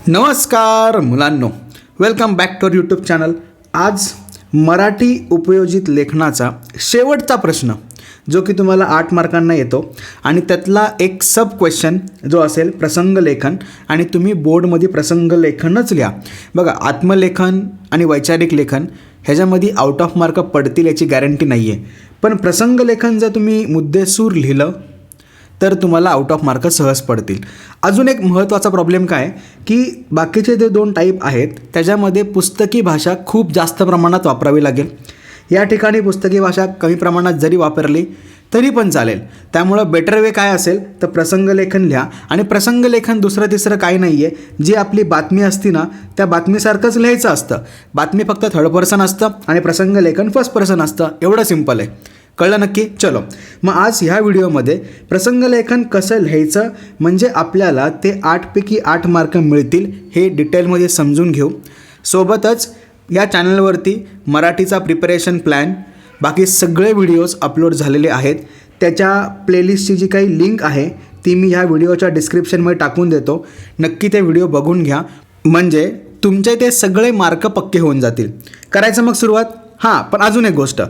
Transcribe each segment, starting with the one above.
नमस्कार मुलांनो, welcome back to YouTube channel. आज मराठी उपयोजित लेखनाचा शेवटचा प्रश्न जो की तुम्हाला 8 मार्कांना येतो आणि त्यातला एक सब क्वेश्चन जो असेल प्रसंग लेखन, आणि तुम्ही बोर्डमध्ये प्रसंग लेखनच लिहा. बघा, आत्मलेखन आणि वैचारिक लेखन ह्याच्यामध्ये आउट ऑफ मार्क पडतील याची गॅरंटी नाही आहे, पण प्रसंग लेखन जर तुम्ही मुद्देसूर लिहिलं तर तुम्हाला आउट ऑफ मार्क सहज पडतील. अजून एक महत्त्वाचा प्रॉब्लेम काय की बाकीचे जे 2 टाईप आहेत त्याच्यामध्ये पुस्तकी भाषा खूप जास्त प्रमाणात वापरावी लागेल. या ठिकाणी पुस्तकी भाषा कमी प्रमाणात जरी वापरली तरी पण चालेल. त्यामुळं बेटर वे काय असेल तर प्रसंग लेखन लिहा. आणि प्रसंग लेखन दुसरं तिसरं काही नाही आहे, जी आपली बातमी असती ना त्या बातमीसारखंच लिहायचं असतं. बातमी फक्त थर्ड पर्सन असतं आणि प्रसंग लेखन फर्स्ट पर्सन असतं. एवढं सिंपल आहे. कळलं नक्की? चलो मग आज ह्या व्हिडिओमध्ये प्रसंगलेखन कसं लिहायचं म्हणजे आपल्याला ते 8 पैकी 8 मार्क मिळतील हे डिटेलमध्ये समजून घेऊ. सोबतच या चॅनलवरती मराठीचा प्रिपरेशन प्लॅन बाकी सगळे व्हिडिओज अपलोड झालेले आहेत. त्याच्या प्लेलिस्टची जी काही लिंक आहे ती मी ह्या व्हिडिओच्या डिस्क्रिप्शनमध्ये टाकून देतो. नक्की ते व्हिडिओ बघून घ्या, म्हणजे तुमचे ते सगळे मार्क पक्के होऊन जातील. करायचं मग सुरुवात. हां, पण अजून एक गोष्ट,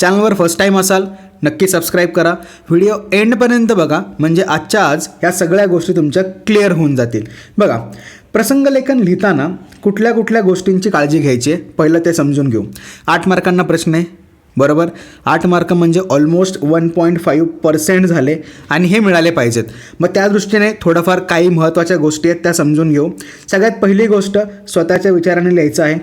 चॅनलवर फर्स्ट टाईम असाल नक्की सबस्क्राईब करा. व्हिडिओ एंडपर्यंत बघा, म्हणजे आजच्या आज या सगळ्या गोष्टी तुमच्या क्लिअर होऊन जातील. बघा, प्रसंगलेखन लिहिताना कुठल्या कुठल्या गोष्टींची काळजी घ्यायची आहे पहिलं ते समजून घेऊ. 8 मार्कांना प्रश्न आहे, बरोबर. 8 मार्क म्हणजे ऑलमोस्ट 1.5% झाले आणि हे मिळाले पाहिजेत. मग त्या दृष्टीने थोडंफार काही महत्त्वाच्या गोष्टी आहेत त्या समजून घेऊ. सगळ्यात पहिली गोष्ट, स्वतःच्या विचाराने लिहायचं आहे,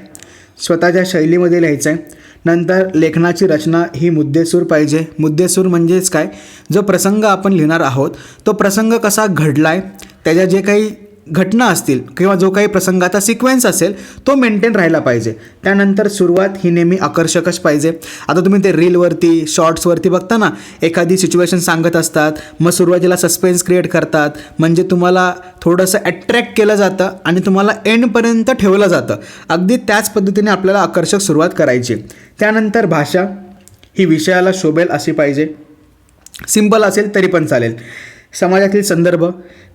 स्वतःच्या शैलीमध्ये लिहायचं आहे. नंतर लेखनाची रचना ही मुद्देसूर पाहिजे. मुद्देसूर म्हणजेच काय, जो प्रसंग आपण लिहिणार आहोत तो प्रसंग कसा घडला आहे, त्याच्या जे काही घटना असतील किंवा जो काही प्रसंगाचा सिक्वेन्स असेल तो मेंटेन राहिला पाहिजे. त्यानंतर सुरुवात ही नेहमी आकर्षकच पाहिजे. आता तुम्ही ते रीलवरती शॉर्ट्सवरती बघता ना, एखादी सिच्युएशन सांगत असतात, मग सुरुवातीला सस्पेन्स क्रिएट करतात, म्हणजे तुम्हाला थोडंसं अट्रॅक्ट केलं जातं आणि तुम्हाला एंडपर्यंत ठेवलं जातं. अगदी त्याच पद्धतीने आपल्याला आकर्षक सुरुवात करायची. त्यानंतर भाषा ही विषयाला शोभेल अशी पाहिजे. सिंपल असेल तरी पण चालेल. समाजातील संदर्भ,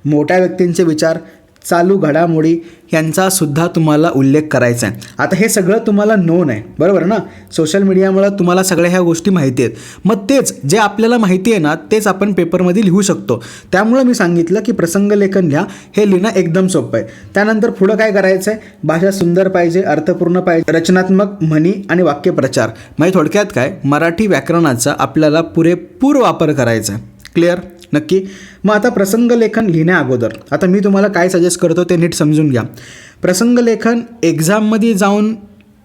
मोठ्या व्यक्तींचे विचार, चालू घडामोडी यांचासुद्धा तुम्हाला उल्लेख करायचा आहे. आता हे सगळं तुम्हाला नोन आहे, बरोबर ना. सोशल मीडियामुळं तुम्हाला सगळ्या ह्या गोष्टी माहिती आहेत. मग तेच जे आपल्याला माहिती आहे ना तेच आपण पेपरमध्ये लिहू शकतो. त्यामुळं मी सांगितलं की प्रसंगलेखन लिहा, हे लिहिणं एकदम सोपं आहे. त्यानंतर पुढं काय करायचं आहे, भाषा सुंदर पाहिजे, अर्थपूर्ण पाहिजे, रचनात्मक म्हणी आणि वाक्यप्रचार. म्हणजे थोडक्यात काय, मराठी व्याकरणाचा आपल्याला पुरेपूर वापर करायचा आहे. क्लिअर? नक्की. मग आता प्रसंगलेखन लिहिण्या अगोदर आता मी तुम्हाला काय सजेस्ट करतो ते नीट समजून घ्या. प्रसंगलेखन एक्झाममध्ये जाऊन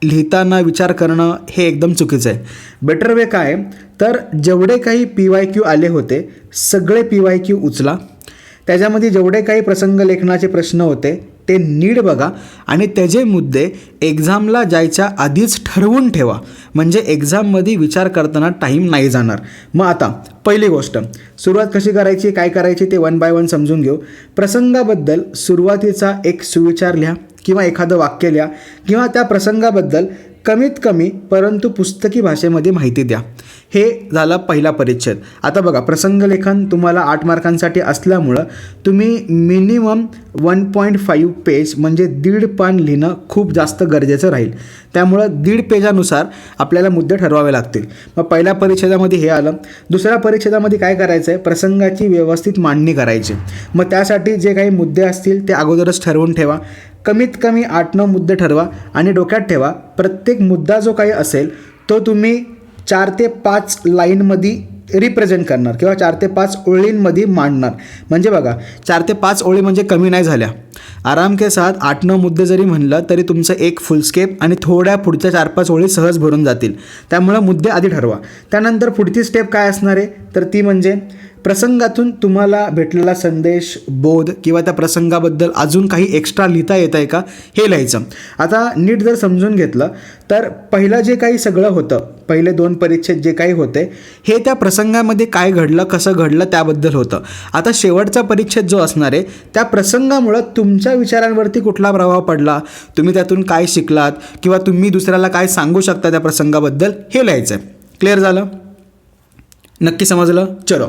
लिहिताना विचार करणं हे एकदम चुकीचं आहे. बेटर वे काय तर जेवढे काही PYQ आले होते सगळे PYQ उचला. त्याच्यामध्ये जेवढे काही प्रसंगलेखनाचे प्रश्न होते ते नीट बघा आणि त्याचे मुद्दे एक्झामला जायच्या आधीच ठरवून ठेवा, म्हणजे एक्झाममध्ये विचार करताना टाईम नाही जाणार. मग आता पहिली गोष्ट, सुरुवात कशी करायची, काय करायची ते 1 by 1 समजून घेऊ. प्रसंगाबद्दल सुरुवातीचा एक सुविचार लिहा किंवा एखादं वाक्य लिहा किंवा त्या प्रसंगाबद्दल कमीत कमी परंतु पुस्तकी भाषेमध्ये माहिती द्या. हे झालं पहिला परिच्छेद. आता बघा, प्रसंगलेखन तुम्हाला 8 मार्कांसाठी असल्यामुळं तुम्ही मिनिमम 1.5 पेज म्हणजे 1.5 पान लिहिणं खूप जास्त गरजेचं राहील. त्यामुळं 1.5 पेजानुसार आपल्याला मुद्दे ठरवावे लागतील. मग पहिल्या परिच्छेदामध्ये हे आलं. दुसऱ्या परिच्छेदामध्ये काय करायचं आहे, प्रसंगाची व्यवस्थित मांडणी करायची. मग त्यासाठी जे काही मुद्दे असतील ते अगोदरच ठरवून ठेवा. कमीत कमी 8-9 मुद्दे ठरवा आणि डोक्यात ठेवा प्रत्येक मुद्दा जो काही असेल तो तुम्ही 4 ते 5 लाईनमध्ये रिप्रेझेंट करणार किंवा 4 ते 5 ओळींमध्ये मांडणार. म्हणजे बघा, 4 ते 5 ओळी म्हणजे कमी नाही झाल्या. आराम के साथ 8-9 मुद्दे जरी म्हणलं तरी तुमचं एक फुलस्केप आणि थोड्या पुढच्या 4-5 ओळी सहज भरून जातील. त्यामुळं मुद्दे आधी ठरवा. त्यानंतर पुढची स्टेप काय असणार आहे तर ती म्हणजे प्रसंगातून तुम्हाला भेटलेला संदेश, बोध किंवा त्या प्रसंगाबद्दल अजून काही एक्स्ट्रा लिहिता येतं आहे का हे लिहायचं. आता नीट जर समजून घेतलं तर पहिलं जे काही सगळं होतं, पहिले 2 परिच्छेद जे काही होते हे त्या प्रसंगामध्ये काय घडलं, कसं घडलं त्याबद्दल होतं. आता शेवटचा परिच्छेद जो असणार आहे त्या प्रसंगामुळं तुमच्या विचारांवरती कुठला प्रभाव पडला, तुम्ही त्यातून काय शिकलात किंवा तुम्ही दुसऱ्याला काय सांगू शकता त्या प्रसंगाबद्दल हे लिहायचं आहे. क्लिअर झालं? नक्की समजलं? चलो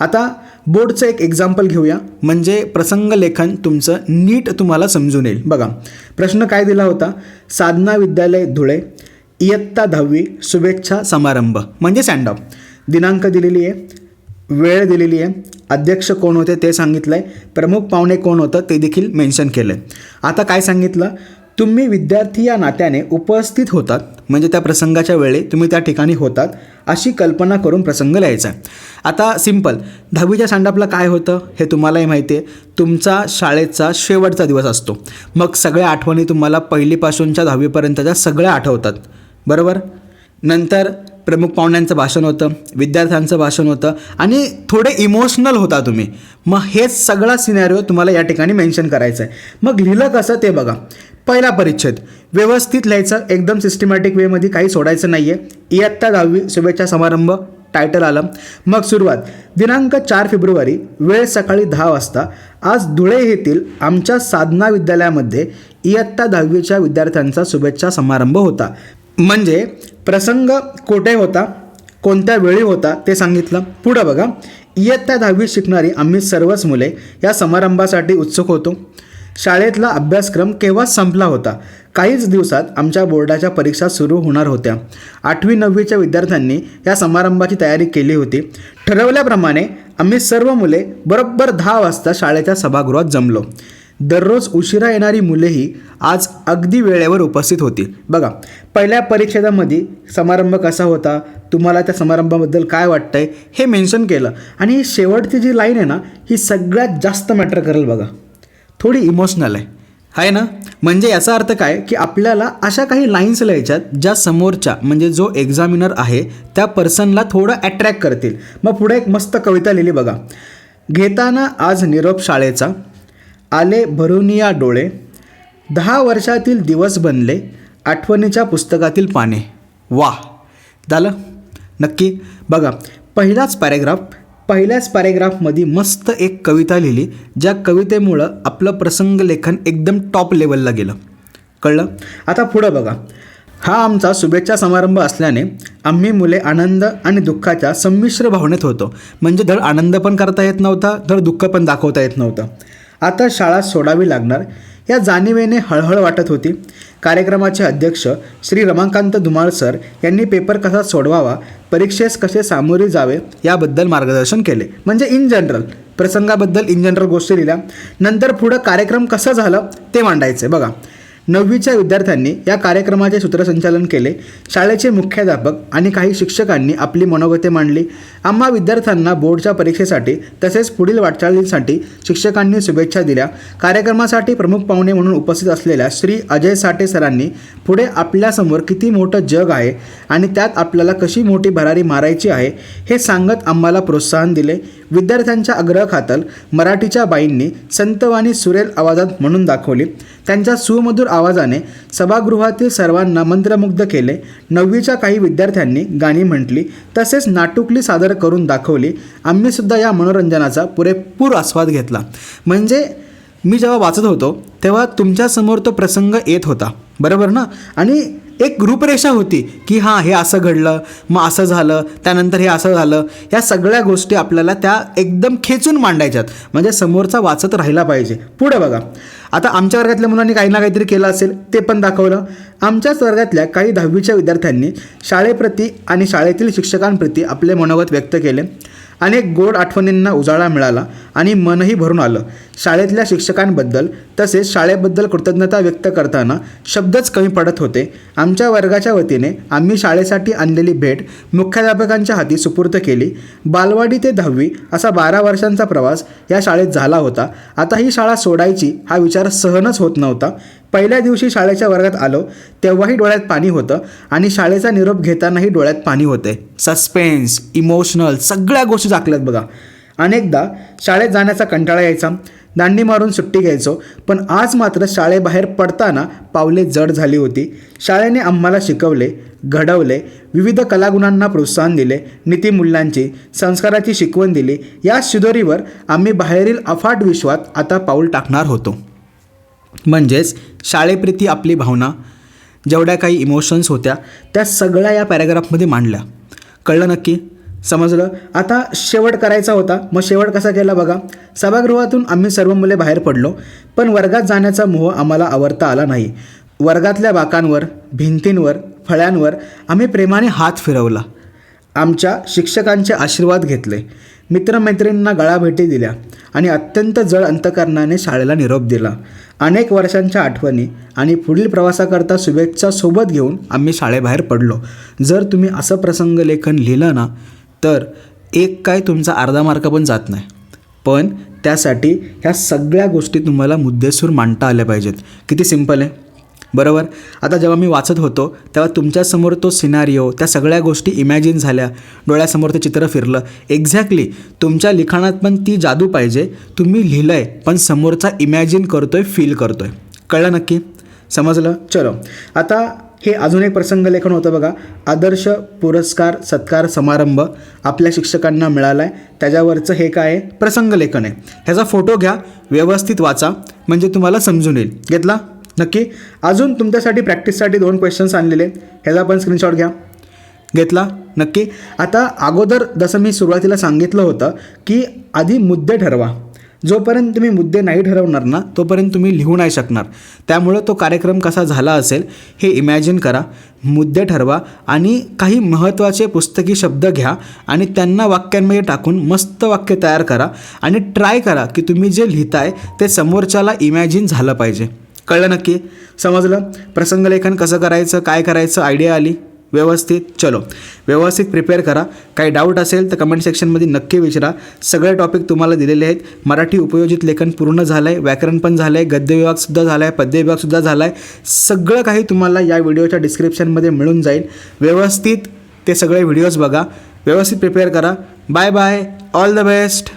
आता बोर्डचं एक एक्झाम्पल घेऊया, म्हणजे प्रसंग लेखन तुमचं नीट तुम्हाला समजून येईल. बघा, प्रश्न काय दिला होता? साधना विद्यालय धुळे, इयत्ता 10वी, शुभेच्छा समारंभ म्हणजे सँड ऑफ. दिनांक दिलेली आहे, वेळ दिलेली आहे, अध्यक्ष कोण होते ते सांगितलं आहे, प्रमुख पाहुणे कोण होतं ते देखील मेन्शन केलं आहे. आता काय सांगितलं? तुम्ही विद्यार्थी या नात्याने उपस्थित होतात, म्हणजे त्या प्रसंगाच्या वेळी तुम्ही त्या ठिकाणी होतात अशी कल्पना करून प्रसंग लिहायचा आहे. आता सिम्पल, 10वीच्या सँडअपला काय होतं हे तुम्हालाही माहिती आहे. तुमचा शाळेचा शेवटचा दिवस असतो, मग सगळ्या आठवणी तुम्हाला पहिलीपासूनच्या 10वीपर्यंतच्या सगळ्या आठवतात, बरोबर. नंतर प्रमुख पाहुण्यांचं भाषण होतं, विद्यार्थ्यांचं भाषण होतं आणि थोडे इमोशनल होता तुम्ही. मग हेच सगळा सिनॅरिओ तुम्हाला या ठिकाणी मेन्शन करायचं आहे. मग लिहिलं कसं ते बघा. पहिला परिच्छेद व्यवस्थित लिहायचं, एकदम सिस्टमॅटिक वेमध्ये, काही सोडायचं नाही आहे. इयत्ता 10वी, शुभेच्छा समारंभ टायटल आलं. मग सुरुवात, दिनांक 4 फेब्रुवारी, वेळ सकाळी 10 वाजता. आज धुळे येथील आमच्या साधना विद्यालयामध्ये इयत्ता 10वीच्या विद्यार्थ्यांचा शुभेच्छा समारंभ होता. म्हणजे प्रसंग कोठे होता, कोणत्या वेळी होता ते सांगितलं. पुढं बघा, इयत्ता 10वी शिकणारी आम्ही सर्वच मुले या समारंभासाठी उत्सुक होतो. शाळेतला अभ्यासक्रम केव्हा संपला होता. काहीच दिवसात आमच्या बोर्डाच्या परीक्षा सुरू होणार होत्या. 8वी 9वीच्या विद्यार्थ्यांनी या समारंभाची तयारी केली होती. ठरवल्याप्रमाणे आम्ही सर्व मुले बरोबर 10 वाजता शाळेच्या सभागृहात जमलो. दररोज उशिरा येणारी मुलेही आज अगदी वेळेवर उपस्थित होती. बघा, पहिल्या परिच्छेदामध्ये समारंभ कसा होता, तुम्हाला त्या समारंभाबद्दल काय वाटतंय हे मेन्शन केलं. आणि शेवटची जी लाईन आहे ना, ही सगळ्यात जास्त मॅटर करेल बघा. थोडी इमोशनल आहे ना. म्हणजे याचा अर्थ काय की आपल्याला अशा काही लाईन्स लिहायच्यात ज्या समोरच्या म्हणजे जो एक्झामिनर आहे त्या पर्सनला थोडं अट्रॅक्ट करतील. मग पुढे एक मस्त कविता लिहिली बघा. घेताना आज निरोप शाळेचा, आले भरुनिया डोळे, 10 वर्षातील दिवस बनले आठवणीच्या पुस्तकातील पाने. वाह, झालं नक्की. बघा, पहिल्याच पॅरेग्राफमध्ये मस्त एक कविता लिहिली, ज्या कवितेमुळं आपलं प्रसंग लेखन एकदम टॉप लेवलला गेलं. कळलं? आता पुढं बघा. हा आमचा शुभेच्छा समारंभ असल्याने आम्ही मुले आनंद आणि दुःखाच्या संमिश्र भावनेत होतो. म्हणजे धड आनंद पण करता येत नव्हता, धड दुःख पण दाखवता येत नव्हतं. आता शाळा सोडावी लागणार या जाणिवेने हळहळ वाटत होती. कार्यक्रमाचे अध्यक्ष श्री रमाकांत धुमाळ सर यांनी पेपर कसा सोडवावा, परीक्षेस कसे सामोरे जावे याबद्दल मार्गदर्शन केले. म्हणजे इन जनरल प्रसंगाबद्दल इन जनरल गोष्टी लिहिल्या. नंतर पुढं कार्यक्रम कसं झालं ते मांडायचं. बघा, 9वीच्या विद्यार्थ्यांनी या कार्यक्रमाचे सूत्रसंचालन केले. शाळेचे मुख्याध्यापक आणि काही शिक्षकांनी आपली मनोगते मांडली. आम्हा विद्यार्थ्यांना बोर्डच्या परीक्षेसाठी तसेच पुढील वाटचालीसाठी शिक्षकांनी शुभेच्छा दिल्या. कार्यक्रमासाठी प्रमुख पाहुणे म्हणून उपस्थित असलेल्या श्री अजय साठे सरांनी पुढे आपल्यासमोर किती मोठं जग आहे आणि त्यात आपल्याला कशी मोठी भरारी मारायची आहे हे सांगत आम्हाला प्रोत्साहन दिले. विद्यार्थ्यांच्या आग्रहाखातर मराठीच्या बाईंनी संतवाणी सुरेल आवाजात म्हणून दाखवली. त्यांच्या सुमधुर आवाजाने सभागृहातील सर्वांना मंत्रमुग्ध केले. 9वीच्या काही विद्यार्थ्यांनी गाणी म्हटली तसेच नाटुकली सादर करून दाखवली. आम्ही सुद्धा या मनोरंजनाचा पुरेपूर आस्वाद घेतला. म्हणजे मी जेव्हा वाचत होतो तेव्हा तुमच्यासमोर तो प्रसंग येत होता, बरोबर ना. आणि एक रूपरेषा होती की हां, हे असं घडलं, मग असं झालं, त्यानंतर हे असं झालं. या सगळ्या गोष्टी आपल्याला त्या एकदम खेचून मांडायच्यात, म्हणजे समोरचा वाचत राहिला पाहिजे. पुढे बघा. आता आमच्या वर्गातल्या मुलांनी काही ना काहीतरी केलं असेल ते पण दाखवलं. आमच्याच वर्गातल्या काही 10वीच्या विद्यार्थ्यांनी शाळेप्रती आणि शाळेतील शिक्षकांप्रती आपले मनोगत व्यक्त केले. अनेक गोड आठवणींना उजाळा मिळाला आणि मनही भरून आलं. शाळेतल्या शिक्षकांबद्दल तसेच शाळेबद्दल कृतज्ञता व्यक्त करताना शब्दच कमी पडत होते. आमच्या वर्गाच्या वतीने आम्ही शाळेसाठी आणलेली भेट मुख्याध्यापकांच्या हाती सुपूर्द केली. बालवाडी ते 10वी असा 12 वर्षांचा प्रवास या शाळेत झाला होता. आता ही शाळा सोडायची हा विचार सहनच होत नव्हता. पहिल्या दिवशी शाळेच्या वर्गात आलो तेव्हाही डोळ्यात पाणी होतं आणि शाळेचा निरोप घेतानाही डोळ्यात पाणी होते. सस्पेन्स, इमोशनल सगळ्या गोष्टी दाखल्यात बघा. अनेकदा शाळेत जाण्याचा कंटाळा यायचा, दांडी मारून सुट्टी घ्यायचो. पण आज मात्र शाळेबाहेर पडताना पावले जड झाली होती. शाळेने आम्हाला शिकवले, घडवले, विविध कलागुणांना प्रोत्साहन दिले, नीतिमूल्यांची, संस्काराची शिकवण दिली. या शिदोरीवर आम्ही बाहेरील अफाट विश्वात आता पाऊल टाकणार होतो. म्हणजेच शाळेप्रती आपली भावना, जेवढ्या काही इमोशन्स होत्या त्या सगळ्या या पॅराग्राफमध्ये मांडल्या. कळलं नक्की? समजलं. आता शेवट करायचा होता. मग शेवट कसा केला बघा. सभागृहातून आम्ही सर्व मुले बाहेर पडलो, पण वर्गात जाण्याचा मोह आम्हाला आवरता आला नाही. वर्गातल्या बाकांवर, भिंतींवर, फळ्यांवर आम्ही प्रेमाने हात फिरवला. आमच्या शिक्षकांचे आशीर्वाद घेतले, मित्रमैत्रिणींना गळाभेटी दिल्या आणि अत्यंत जड अंतकरणाने शाळेला निरोप दिला. अनेक वर्षांच्या आठवणी आणि पुढील प्रवासाकरता शुभेच्छा सोबत घेऊन आम्ही शाळेबाहेर पडलो. जर तुम्ही असं प्रसंग लेखन लिहिलं ना, तर एक काय तुमचा अर्धा मार्क पण जात नाही. पण त्यासाठी ह्या सगळ्या गोष्टी तुम्हाला मुद्देसूर मांडता आल्या पाहिजेत. किती सिंपल आहे, बरोबर. आता जेव्हा मी वाचत होतो तेव्हा तुमच्यासमोर तो सिनारिओ, त्या सगळ्या गोष्टी इमॅजिन झाल्या, डोळ्यासमोर ते चित्र फिरलं. एक्झॅक्टली तुमच्या लिखाणात पण ती जादू पाहिजे. तुम्ही लिहिलं आहे पण समोरचा इमॅजिन करतोय, फील करतोय. कळलं नक्की? समजलं? चलो, आता हे अजून एक प्रसंग लेखन होतं बघा. आदर्श पुरस्कार सत्कार समारंभ आपल्या शिक्षकांना मिळाला आहे, त्याच्यावरचं हे काय आहे, प्रसंग लेखन आहे. ह्याचा फोटो घ्या, व्यवस्थित वाचा, म्हणजे तुम्हाला समजून येईल. घेतला? नक्की. अजून तुमच्यासाठी प्रॅक्टिससाठी 2 क्वेश्चन्स आणलेले, ह्याचा पण स्क्रीनशॉट घ्या. घेतला? नक्की. आता अगोदर जसं मी सुरुवातीला सांगितलं होतं की आधी मुद्दे ठरवा. जोपर्यंत तुम्ही मुद्दे नाही ठरवणार ना, तोपर्यंत तुम्ही लिहू नाही शकणार. त्यामुळं तो कार्यक्रम कसा झाला असेल हे इमॅजिन करा, मुद्दे ठरवा आणि काही महत्त्वाचे पुस्तकी शब्द घ्या आणि त्यांना वाक्यांमध्ये टाकून मस्त वाक्य तयार करा आणि ट्राय करा की तुम्ही जे लिहिताय ते समोरच्याला इमॅजिन झालं पाहिजे. कळलं नक्की? समजलं? प्रसंगलेखन कसं करायचं, काय करायचं, आयडिया आली व्यवस्थित? चलो, व्यवस्थित प्रिपेअर करा. काही डाऊट असेल तर कमेंट सेक्शनमध्ये नक्की विचारा. सगळे टॉपिक तुम्हाला दिलेले आहेत. मराठी उपयोजित लेखन पूर्ण झालं आहे, व्याकरण पण झालं आहे, गद्य विभागसुद्धा झाला आहे, पद्य विभागसुद्धा झाला आहे. सगळं काही तुम्हाला या व्हिडिओच्या डिस्क्रिप्शनमध्ये मिळून जाईल. व्यवस्थित ते सगळे व्हिडिओज बघा, व्यवस्थित प्रिपेअर करा. Bye bye, all the best.